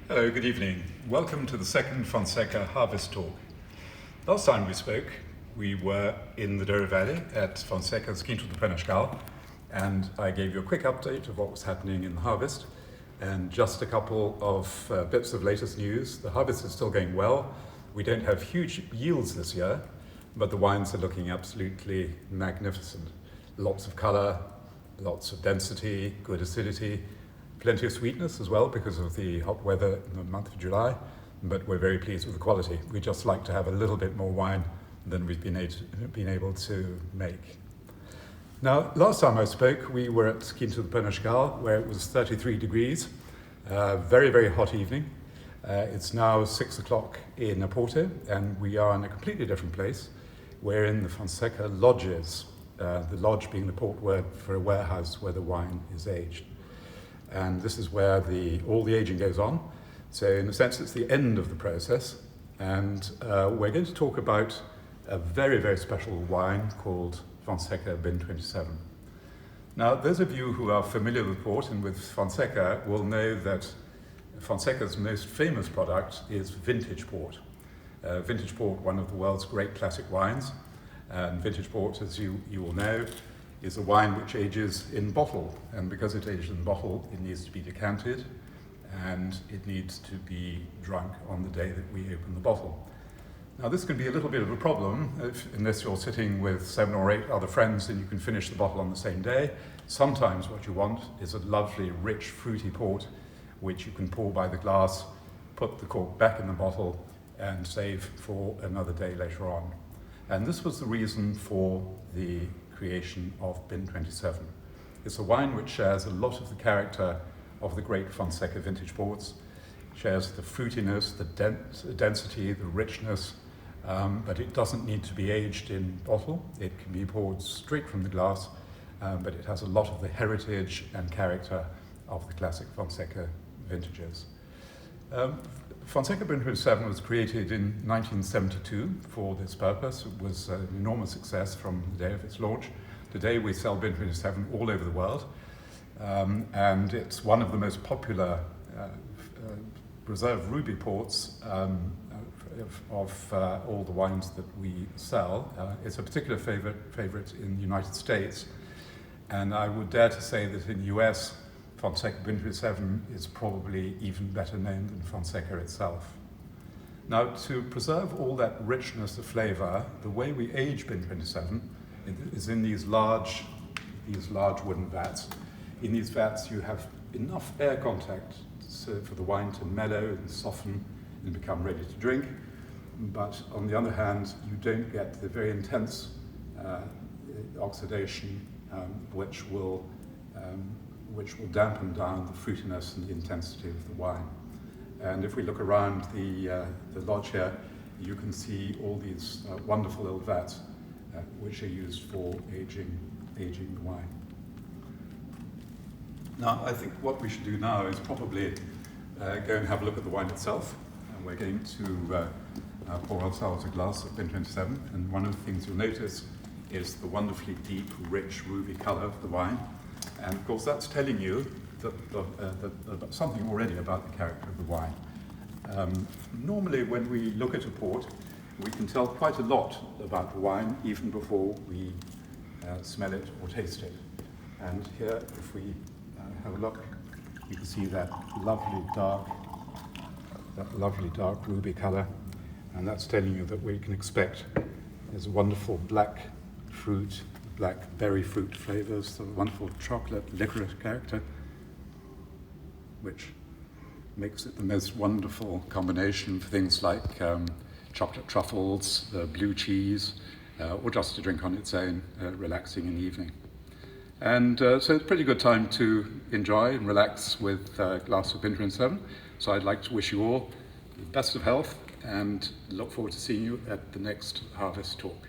Hello, good evening. Welcome to the second Fonseca Harvest Talk. Last time we spoke, we were in the Douro Valley at Fonseca's Quinto do Penascal, and I gave you a quick update of what was happening in the harvest and just a couple of bits of latest news. The harvest is still going well. We don't have huge yields this year, but the wines are looking absolutely magnificent. Lots of color, lots of density, good acidity, plenty of sweetness as well because of the hot weather in the month of July, but we're very pleased with the quality. We just like to have a little bit more wine than we've been able to make. Now, last time I spoke, we were at Quinto do Penascal, where it was 33 degrees, very, very hot evening. It's now 6 o'clock in Oporto, and we are in a completely different place. We're in the Fonseca lodges, the lodge being the port word for a warehouse where the wine is aged. And this is where all the aging goes on. So in a sense, it's the end of the process. And we're going to talk about a very, very special wine called Fonseca Bin 27. Now, those of you who are familiar with port and with Fonseca will know that Fonseca's most famous product is vintage port. Vintage port, one of the world's great classic wines. And vintage port, as you will know, is a wine which ages in bottle, and because it ages in bottle, it needs to be decanted and it needs to be drunk on the day that we open the bottle. Now, this can be a little bit of a problem unless you're sitting with 7 or 8 other friends and you can finish the bottle on the same day. Sometimes what you want is a lovely, rich, fruity port which you can pour by the glass, put the cork back in the bottle and save for another day later on. And this was the reason for the creation of Bin 27. It's a wine which shares a lot of the character of the great Fonseca vintage ports. It shares the fruitiness, the density, the richness, but it doesn't need to be aged in bottle. It can be poured straight from the glass, but it has a lot of the heritage and character of the classic Fonseca vintages. Fonseca Bin 27 was created in 1972 for this purpose. It was an enormous success from the day of its launch. Today we sell Bin 27 all over the world, and it's one of the most popular reserve ruby ports of all the wines that we sell. It's a particular favorite in the United States, and I would dare to say that in the US, Fonseca Bin 27 is probably even better known than Fonseca itself. Now, to preserve all that richness of flavor, the way we age Bin 27 is in these large wooden vats. In these vats, you have enough air contact for the wine to mellow and soften and become ready to drink. But on the other hand, you don't get the very intense oxidation, which will dampen down the fruitiness and the intensity of the wine. And if we look around the lodge here, you can see all these wonderful little vats which are used for aging the wine. Now, I think what we should do now is probably go and have a look at the wine itself. And we're going to pour ourselves a glass of Bin 27. And one of the things you'll notice is the wonderfully deep, rich, ruby color of the wine. And of course, that's telling you that something already about the character of the wine. Normally, when we look at a port, we can tell quite a lot about the wine even before we smell it or taste it. And here, if we have a look, you can see that lovely dark ruby color, and that's telling you that we can expect there's a wonderful black fruit, black berry fruit flavors, the wonderful chocolate licorice character, which makes it the most wonderful combination for things like chocolate truffles, blue cheese, or just to drink on its own, relaxing in the evening. And so it's a pretty good time to enjoy and relax with a glass of Bin 27. So I'd like to wish you all the best of health and look forward to seeing you at the next Harvest Talk.